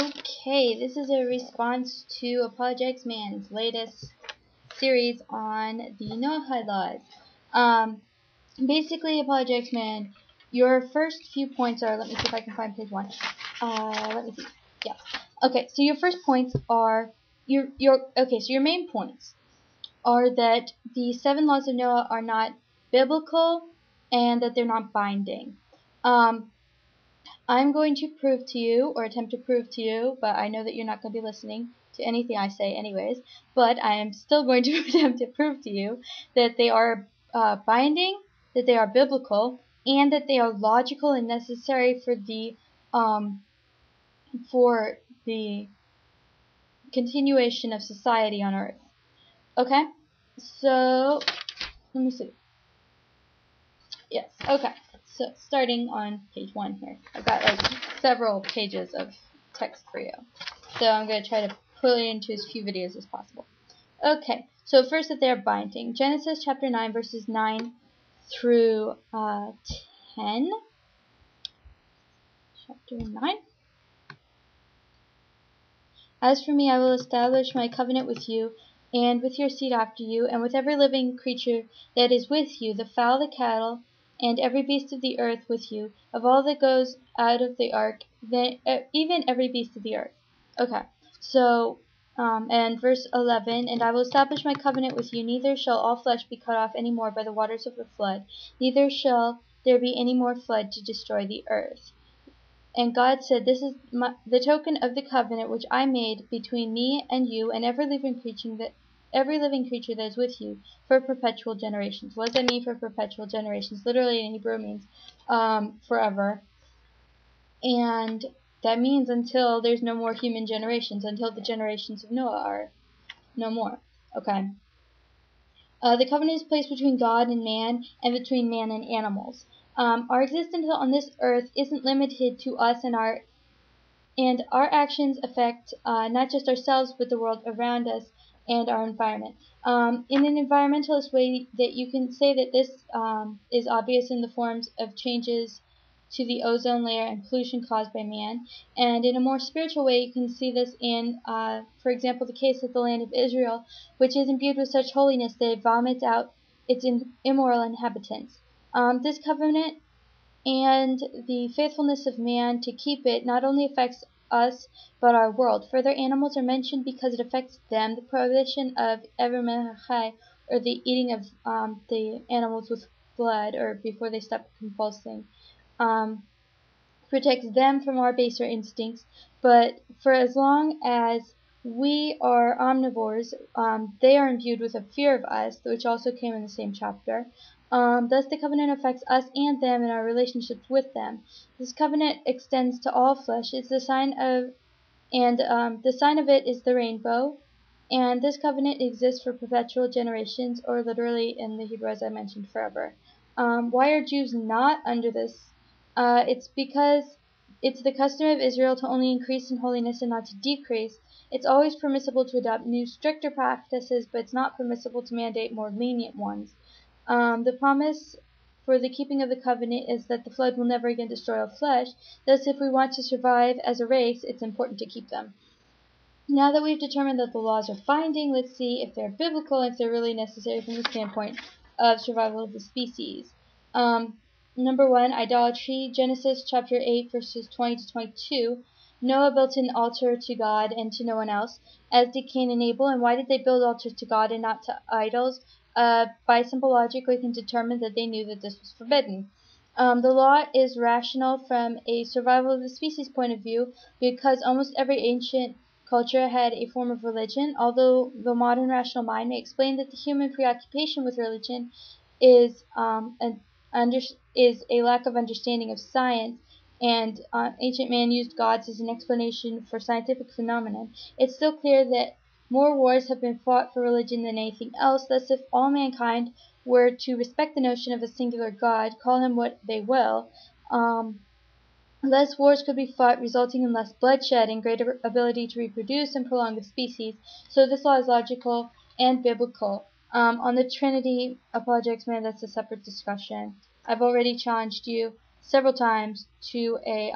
Okay, this is a response to ApologeticsMan's latest series on the Noachide laws. Basically, ApologeticsMan, your first few points are, let me see if I can find page 1. Let me see. Yeah. Okay, so your first points are, so your main points are that the 7 laws of Noah are not biblical and that they're not binding. I'm going to prove to you, or attempt to prove to you, but I know that you're not going to be listening to anything I say anyways, but I am still going to attempt to prove to you that they are binding, that they are biblical, and that they are logical and necessary for the continuation of society on Earth. Okay? So, let me see. Yes, okay. So, starting on page 1 here. I've got like several pages of text for you. So, I'm going to try to put it into as few videos as possible. Okay, so first that they're binding. Genesis chapter 9, verses 9 through 10. Chapter 9. As for me, I will establish my covenant with you, and with your seed after you, and with every living creature that is with you, the fowl, the cattle, and every beast of the earth with you, of all that goes out of the ark, even every beast of the earth. Okay, so, and verse 11, and I will establish my covenant with you, neither shall all flesh be cut off any more by the waters of the flood, neither shall there be any more flood to destroy the earth. And God said, this is the token of the covenant which I made between me and you and every living creature that is with you for perpetual generations. What does that mean for perpetual generations? Literally in Hebrew means forever. And that means until there's no more human generations, until the generations of Noah are no more. Okay. The covenant is placed between God and man, and between man and animals. Our existence on this earth isn't limited to us, and our actions affect not just ourselves, but the world around us and our environment. In an environmentalist way, that you can say that this is obvious in the forms of changes to the ozone layer and pollution caused by man. And in a more spiritual way, you can see this in, for example, the case of the land of Israel, which is imbued with such holiness that it vomits out its immoral inhabitants. This covenant and the faithfulness of man to keep it not only affects us, but our world. Further, animals are mentioned because it affects them. The prohibition of evermechai, or the eating of the animals with blood, or before they stop compulsing, protects them from our baser instincts. But for as long as we are omnivores, they are imbued with a fear of us, which also came in the same chapter. Thus the covenant affects us and them in our relationships with them. This covenant extends to all flesh. It's the sign of, the sign of it is the rainbow. And this covenant exists for perpetual generations, or literally in the Hebrew, as I mentioned, forever. Why are Jews not under this? It's because it's the custom of Israel to only increase in holiness and not to decrease. It's always permissible to adopt new, stricter practices, but it's not permissible to mandate more lenient ones. The promise for the keeping of the covenant is that the flood will never again destroy all flesh. Thus, if we want to survive as a race, it's important to keep them. Now that we've determined that the laws are binding, let's see if they're biblical and if they're really necessary from the standpoint of survival of the species. Number 1, idolatry. Genesis chapter 8, verses 20 to 22. Noah built an altar to God and to no one else, as did Cain and Abel. And why did they build altars to God and not to idols? By simple logic, we can determine that they knew that this was forbidden. The law is rational from a survival of the species point of view, because almost every ancient culture had a form of religion, although the modern rational mind may explain that the human preoccupation with religion is a lack of understanding of science, and ancient man used gods as an explanation for scientific phenomenon. It's still clear that more wars have been fought for religion than anything else. Thus, if all mankind were to respect the notion of a singular God, call him what they will, less wars could be fought, resulting in less bloodshed and greater ability to reproduce and prolong the species. So this law is logical and biblical. On the Trinity, ApologeticsMan, that's a separate discussion. I've already challenged you several times to a,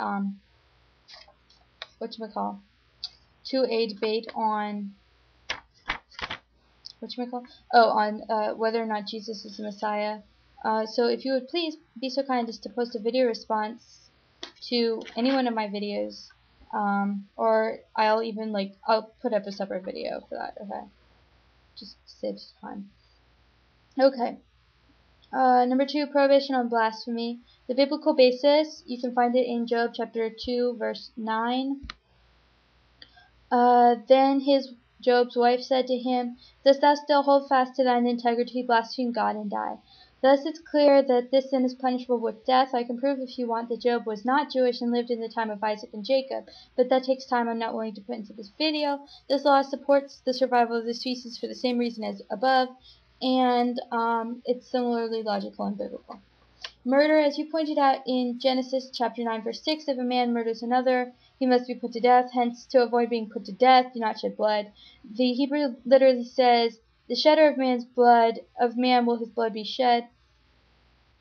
to a debate on on whether or not Jesus is the Messiah. So if you would please be so kind as to post a video response to any one of my videos, or I'll put up a separate video for that. Okay, just saves time. Okay. Number 2, prohibition on blasphemy. The biblical basis, you can find it in Job chapter 2, verse 9. Then Job's wife said to him, "Dost thou still hold fast to thine integrity, blaspheme God, and die?" Thus it's clear that this sin is punishable with death. I can prove if you want that Job was not Jewish and lived in the time of Isaac and Jacob, but that takes time I'm not willing to put into this video. This law supports the survival of the species for the same reason as above, and it's similarly logical and biblical. Murder, as you pointed out in Genesis chapter 9, verse 6, if a man murders another, he must be put to death. Hence, to avoid being put to death, do not shed blood. The Hebrew literally says, "The shedder of man's blood, of man will his blood be shed."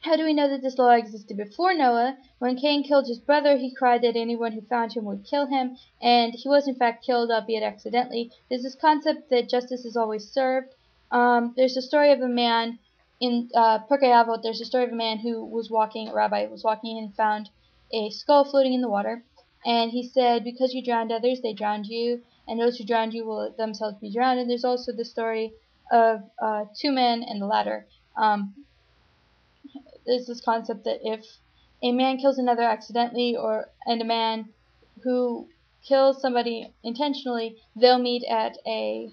How do we know that this law existed before Noah? When Cain killed his brother, he cried that anyone who found him would kill him, and he was in fact killed, albeit accidentally. There's this concept that justice is always served. There's a story of a man in Pirkei Avot. There's a story of a man who was walking, a rabbi was walking and found a skull floating in the water, and he said, "Because you drowned others, they drowned you, and those who drowned you will themselves be drowned." And there's also the story of 2 men and the ladder. There's this concept that if a man kills another accidentally, and a man who kills somebody intentionally, they'll meet at an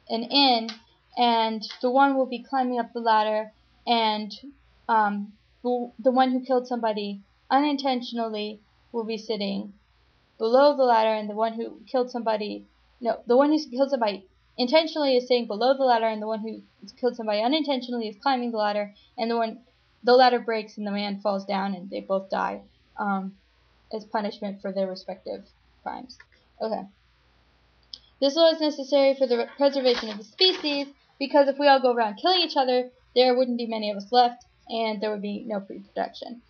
inn, and the one will be climbing up the ladder, and the one who killed somebody unintentionally will be sitting below the ladder, and the one who killed somebody intentionally is sitting below the ladder, and the one who killed somebody unintentionally is climbing the ladder, and the ladder breaks and the man falls down, and they both die as punishment for their respective crimes. Okay. This law is necessary for the preservation of the species, because if we all go around killing each other, there wouldn't be many of us left, and there would be no reproduction.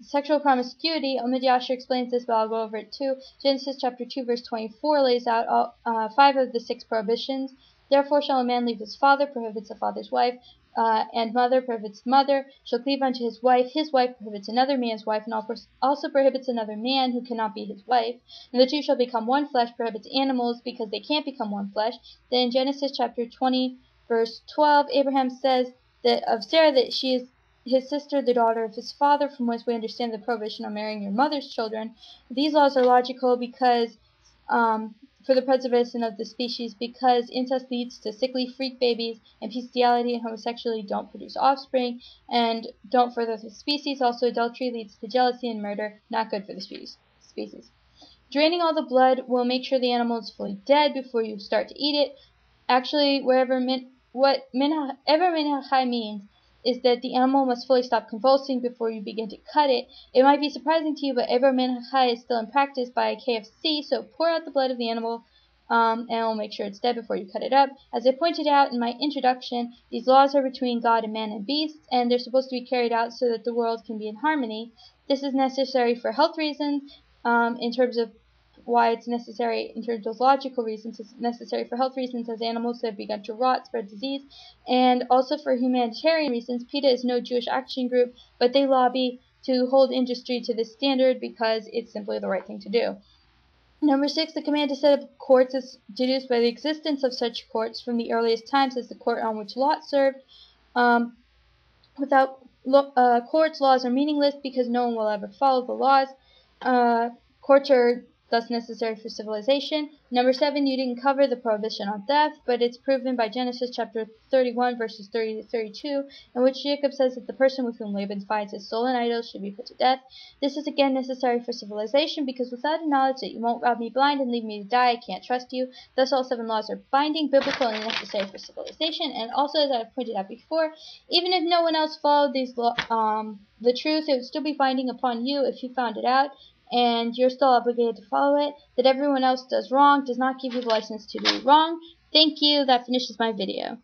Sexual promiscuity, Omidyasher explains this, but I'll go over it too. Genesis chapter 2, verse 24 lays out 5 of the 6 prohibitions. Therefore shall a man leave his father, prohibits a father's wife, and mother, prohibits mother, shall cleave unto his wife prohibits another man's wife, and also prohibits another man who cannot be his wife. And the two shall become one flesh, prohibits animals, because they can't become one flesh. Then in Genesis chapter 20, verse 12, Abraham says that of Sarah that she is his sister, the daughter of his father, from whence we understand the prohibition on marrying your mother's children. These laws are logical because for the preservation of the species, because incest leads to sickly freak babies, and bestiality and homosexuality don't produce offspring and don't further the species. Also, adultery leads to jealousy and murder, not good for the species. Draining all the blood will make sure the animal is fully dead before you start to eat it. Actually, whatever min hachai means is that the animal must fully stop convulsing before you begin to cut it. It might be surprising to you, but Ever min hachai is still in practice by KFC, so pour out the blood of the animal, and we'll make sure it's dead before you cut it up. As I pointed out in my introduction, these laws are between God and man and beasts, and they're supposed to be carried out so that the world can be in harmony. This is necessary for health reasons, in terms of why it's necessary in terms of logical reasons. It's necessary for health reasons, as animals have begun to rot, spread disease, and also for humanitarian reasons. PETA is no Jewish action group, but they lobby to hold industry to this standard because it's simply the right thing to do. Number 6, the command to set up courts is deduced by the existence of such courts from the earliest times as the court on which Lot served. Without courts, laws are meaningless because no one will ever follow the laws. Courts are thus necessary for civilization. Number 7, you didn't cover the prohibition on theft, but it's proven by Genesis chapter 31, verses 30 to 32, in which Jacob says that the person with whom Laban finds his stolen idols should be put to death. This is again necessary for civilization, because without a knowledge that you won't rob me blind and leave me to die, I can't trust you. Thus all 7 laws are binding, biblical, and necessary for civilization. And also, as I've pointed out before, even if no one else followed these the truth, it would still be binding upon you if you found it out, and you're still obligated to follow it. That everyone else does wrong does not give you the license to do wrong. Thank you. That finishes my video.